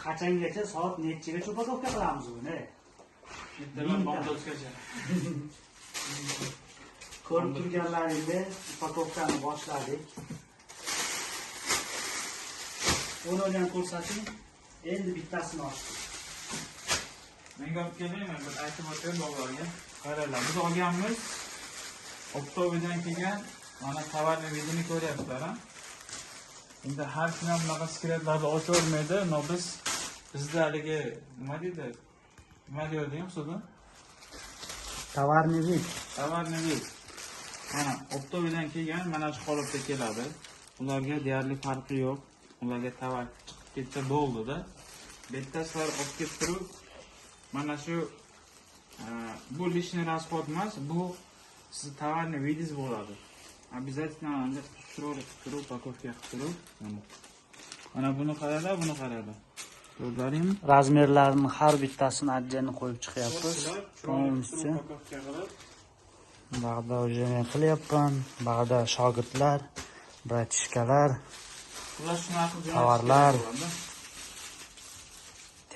Qachongacha soat nechigacha upakovka qilamiz buni? Ertadan bomdodgacha. Ko'rib turganlaringdek upakovkani boshladik. Uni ham ko'rsating. Endi bittasini ochdik. Menga olib kelayman, bir aytib o'tayim bog'larga. Qaranglar, biz olganmiz. Oktoberdan kelgan mana tovarni vidini ko'ryapsizlar, ha? Endi har kuni bunaqa sekretlarni ochavermaydi. Bizda haligi nima deydi? Nima deydi so'zi? Tovarni vid. Tovarni vid. Mana oktoberdan kelgan mana shu holatda keladi. Ularga deyarli farqi yo'q. Ularga tovar chiqib ketsa bo'ldi-da. Bettaslar olib kelib turib, mana shu bu lishniy расход emas, bu siz tovarni vidingiz bo'ladi. Обязательно anda turib pakovka qilib turib, mana buni qaranglar, buni qaranglar. Ko'rdingizmi? Razmerlarning har bittasini ajjani qo'yib chiqyapmiz. Полностью. Bag'da уже men qilyapman. Bag'da shogirdlar, bratishkalar, Ular shunaqa tovarlar.